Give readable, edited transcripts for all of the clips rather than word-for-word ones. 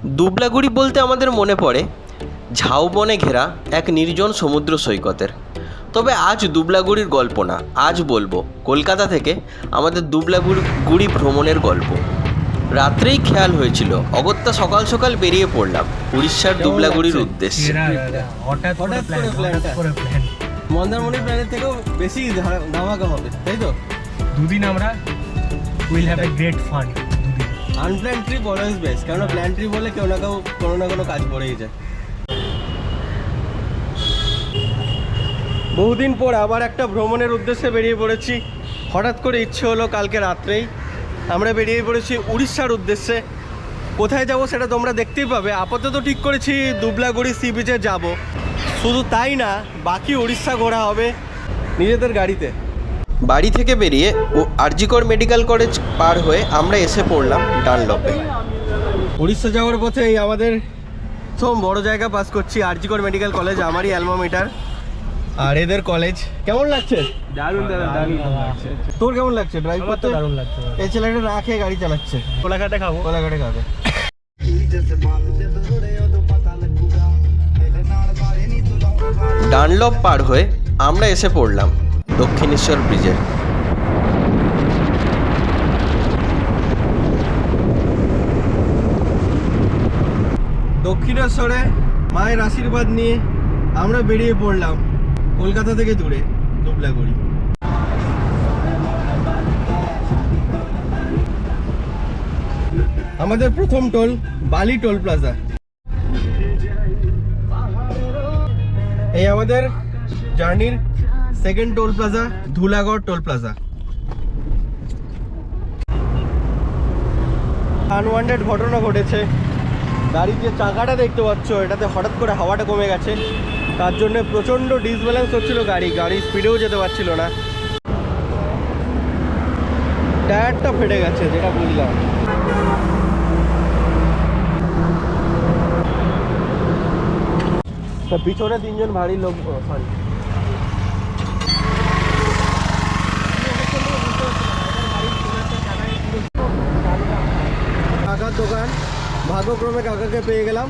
দুবলাগুড়ি বলতে আমাদের মনে পড়ে ঝাউবনে ঘেরা এক নির্জন সমুদ্র সৈকতের। তবে আজ দুবলাগুড়ির গল্প না, আজ বলবো কলকাতা থেকে আমাদের দুবলাগুড়ি ভ্রমণের গল্প। রাত্রেই খেয়াল হয়েছিল, অগত্যা সকাল সকাল বেরিয়ে পড়লাম উড়িষ্যার দুবলাগুড়ির উদ্দেশ্যে। মন্দারমণি প্ল্যানের থেকেও বেশি ধামাকা হবে, তাই তো? দুদিন আমরা will have a great fun. Unplanned trip always best, কারণ প্ল্যান ট্রিপ হলে কেউ না কেউ কোনো না কোনো কাজ পড়েই যায়। বহুদিন পর আবার একটা ভ্রমণের উদ্দেশ্যে বেরিয়ে পড়েছি। হঠাৎ করে ইচ্ছে হলো, কালকে রাত্রেই আমরা বেরিয়ে পড়েছি উড়িষ্যার উদ্দেশ্যে। কোথায় যাব সেটা তোমরা দেখতেই পাবে। আপাতত ঠিক করেছি দুবলাগুড়ি সি বিচে যাব। শুধু তাই না, বাকি উড়িষ্যা ঘোরা হবে নিজেদের গাড়িতে। বাড়ি থেকে বেরিয়ে ও আরজিকর মেডিকেল কলেজ পার হয়ে আমরা এসে পড়লাম ডানলপে। উড়িষ্যা যাওয়ার পথে এই আমাদের সব বড় জায়গা পাস করছি, আরজিকর মেডিকেল কলেজ, আমারই অ্যালমা মেটার আর এদের কলেজ। কেমন লাগছে? দারুণ দারুণ লাগছে। তোর কেমন লাগছে ড্রাইভ করতে? দারুণ লাগছে। এই ছেলেটা না খেয়ে গাড়ি চালাচ্ছে। কোলাঘাটে খাবো। কোলাঘাটে খাবে। ডানলপ পার হয়ে আমরা এসে পড়লাম দক্ষিণেশ্বর ব্রিজে। দক্ষিণেশ্বরে মায়ের আশীর্বাদ নিয়ে আমরা বেরিয়ে পড়লাম কলকাতা থেকে দূরে দুবলাগুড়ি। আমাদের প্রথম টোল বালি টোল প্লাজা। এই আমাদের জার্নির second toll plaza Dhulagarh toll plaza. Unwanted ঘটনা ঘটেছে। গাড়ির যে চাকাটা দেখতে পাচ্ছ, এটাতে হঠাৎ করে হাওয়াটা কমে গেছে, তার জন্য প্রচণ্ড ডিসব্যালেন্স হচ্ছিল গাড়ি স্পিডেও যেতে পারছিল না। টায়ারটা ফেটে গেছে, যেটা বুঝলাম। পিছনে তিনজন ভারী লোক, সরি, কাকার দোকান। ভাগ্যক্রমে কাকাকে পেয়ে গেলাম।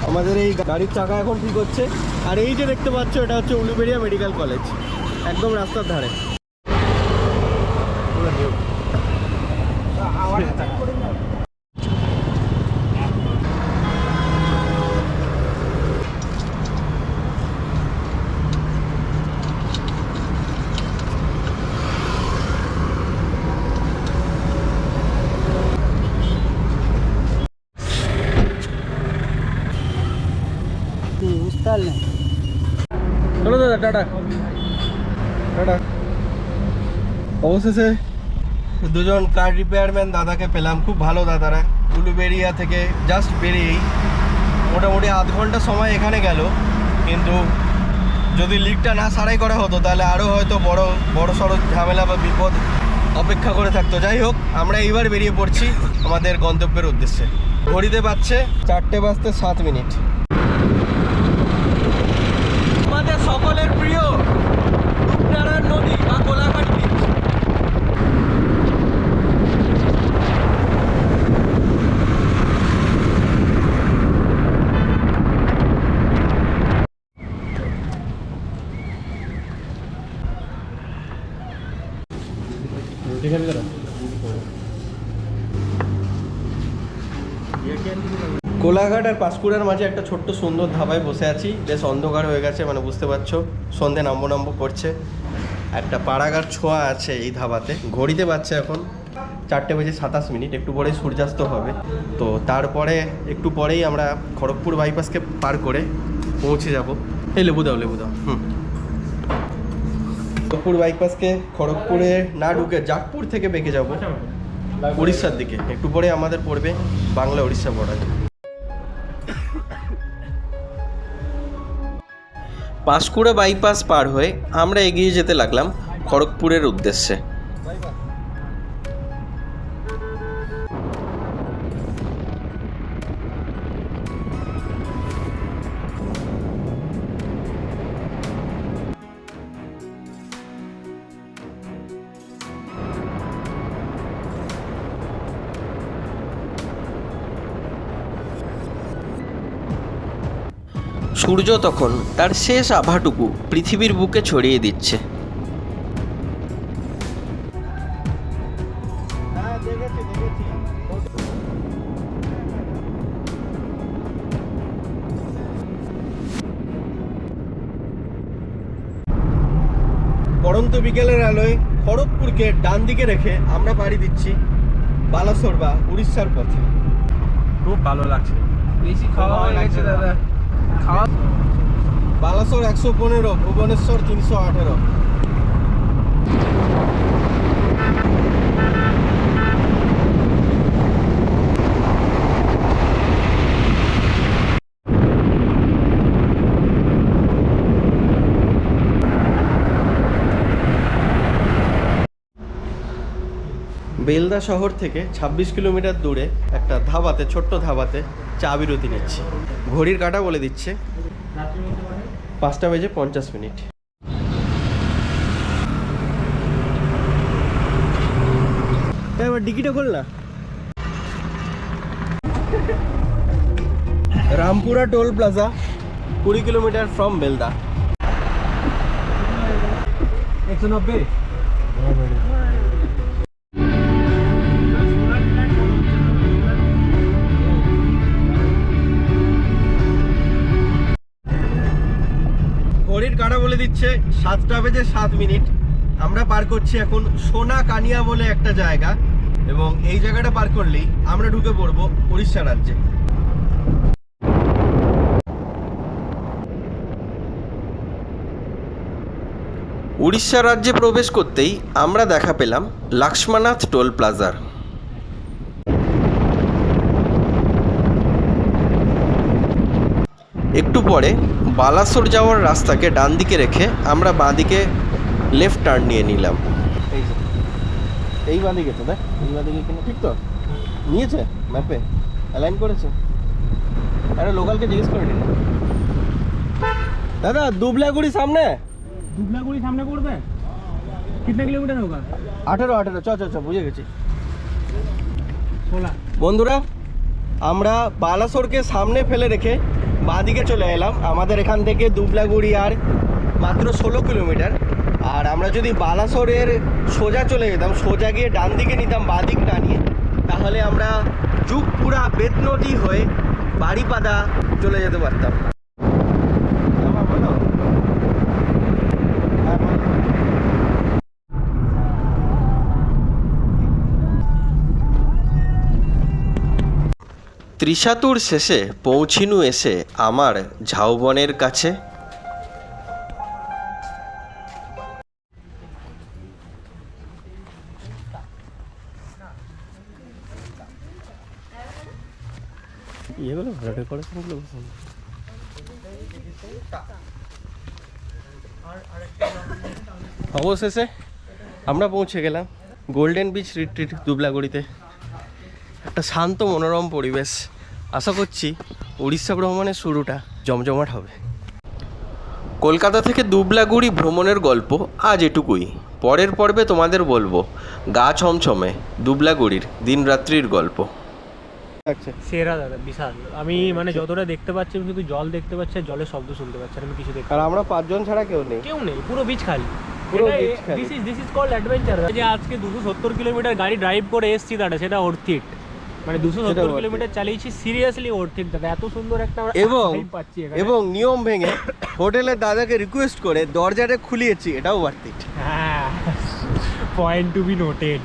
আমাদের এই গাড়ির চাকা এখন ঠিক হচ্ছে। আর এই যে দেখতে পাচ্ছ, এটা হচ্ছে উলুবেড়িয়া মেডিকেল কলেজ, একদম রাস্তার ধারে। চলো দাদা, টাটা টাটা। অবশেষে দুজন কার রিপেয়ারম্যান দাদাকে পেলাম, খুব ভালো দাদারা। উলুবেড়িয়া থেকে জাস্ট বেরিয়েই মোটামুটি আধ ঘন্টা সময় এখানে গেল, কিন্তু যদি লিকটা না সারাই করা হতো তাহলে আরও হয়তো বড় সড়ো ঝামেলা বা বিপদ অপেক্ষা করে থাকতো। যাই হোক, আমরা এইবার বেরিয়ে পড়ছি আমাদের গন্তব্যের উদ্দেশ্যে। ঘড়িতে পাচ্ছে 4:07। আমাদের সকলের প্রিয় রূপনারায়ণ নদী বা কোলাঘাট বিচ। কোলাঘাট আর পাঁশকুড়ার মাঝে একটা ছোট্ট সুন্দর ধাবায় বসে আছি। বেশ অন্ধকার হয়ে গেছে, মানে বুঝতে পারছো সন্ধে নাম্ব করছে। একটা পাড়াগার ছোঁয়া আছে এই ধাবাতে। ঘড়িতে বাজছে এখন 4:27। একটু পরেই সূর্যাস্ত হবে। তো তারপরে একটু পরেই আমরা খড়গপুর বাইপাসকে পার করে পৌঁছে যাব। এই লেবু দাও খড়গপুর বাইপাসকে খড়গপুরে না ঢুকে জাগপুর থেকে বেঁকে যাব উড়িষ্যার দিকে। একটু পরে আমাদের পড়বে বাংলা উড়িষ্যা বর্ডার। পাঁশকুড়া বাইপাস পার হয়ে আমরা এগিয়ে যেতে লাগলাম খড়গপুরের উদ্দেশ্যে। সূর্য তখন তার শেষ আভাটুকু পৃথিবীর বুকে ছড়িয়ে দিচ্ছে। হ্যাঁ দেখেছি। পড়ন্ত বিকেলের আলোয় খড়গপুরকে ডান দিকে রেখে আমরা পাড়ি দিচ্ছি বালাসোর বা উড়িষ্যার পথে। খুব ভালো লাগছে। বেশি খাওয়া হয়ে গেছে দাদা। খাওয়া বালাসোর 115, ভুবনেশ্বর 318। বেলদা শহর থেকে 26 কিলোমিটার দূরে একটা ধাবাতে, ছোট্ট ধাবাতে চা বিরতি নিচ্ছি। ঘড়ির কাঁটা বলে দিচ্ছে 5:50। এবার টিকিটও খোল না। Rampura toll plaza 20 kilometre from Belda. 190। ঘড়ির কাঁটা বলে দিচ্ছে 7:07। আমরা পার করছি এখন সোনা কানিয়া বলে একটা জায়গা, এবং এই জায়গাটা পার করলেই আমরা ঢুকে পড়বো উড়িষ্যা রাজ্যে। উড়িষ্যা রাজ্যে প্রবেশ করতেই আমরা দেখা পেলাম লক্ষ্মণনাথ টোল প্লাজার। একটু পরে বালাসোর যাওয়ার রাস্তাকে ডান দিকে রেখে আমরা বাঁ দিকে লেফট টার্ন নিয়ে নিলাম। এই যে এই বাঁদিকে তো দেখ, এই বাঁদিকে কিনা ঠিক তো নিয়েছে, ম্যাপে অ্যালাইন করেছে। আরে লোকালকে জিজ্ঞেস করে নিন। দাদা দুবলাগুড়ি সামনে। दुबलागुड़ी सामने पड़বে? कितने किलोमीटर होगा? 18। চ বুঝে গেছি। 16। বন্ধুরা, আমরা বালাসোরকে সামনে ফেলে রেখে বাঁদিকে চলে এলাম। আমাদের এখান থেকে দুবলাগুড়ি আর মাত্র 16 কিলোমিটার। আর আমরা যদি বালাসোরের সোজা চলে যেতাম, সোজা গিয়ে ডান দিকে নিতাম বাঁদিক না নিয়ে, তাহলে আমরা যুগপুরা বেতনটি হয়ে বাড়িপাদা চলে যেতে পারতাম। বলো। হ্যাঁ, বলো। ত্রিশাতুর শেষে পৌঁছিনু এসে আমার ঝাউবনের কাছে। অবশেষে আমরা পৌঁছে গেলাম গোল্ডেন বিচ রিট্রিট দুবলাগুড়িতে। একটা শান্ত মনোরম পরিবেশ। আশা করছি উড়িষ্যা ভ্রমণের শুরুটা জমজমাট হবে। কলকাতা থেকে দুবলাগুড়ি ভ্রমণের গল্প আজ এটুকুই। পরের পর্বে তোমাদের বলবো গা ছমছমে দুবলাগুড়ির দিনরাত্রির গল্প। আচ্ছা, সেরা দাদা, বিশাল। আমি মানে যতটা দেখতে পাচ্ছি, আমি শুধু জল দেখতে পাচ্ছি আর জলের শব্দ শুনতে পাচ্ছি, আর আমি কিছু দেখতে আর আমরা 5 জন ছাড়া কেউ নেই। কেউ নেই, পুরো বিচ খালি। পুরো beach খালি। This is called adventure. যে আজকে 270 কিলোমিটার গাড়ি ড্রাইভ করে এসেছি দাদা, সেটা worth it। মানে 270 কিলোমিটার চালিয়েছি, সিরিয়াসলি worth it দাদা। এত সুন্দর একটা আমরা এবং vibe পাচ্ছি এখানে। এবং নিয়ম ভেঙে হোটেলের দাদাকে রিকোয়েস্ট করে দরজাটা খুলিয়েছি, এটাও বাড়তি। হ্যাঁ, পয়েন্ট টু বি নোটেড।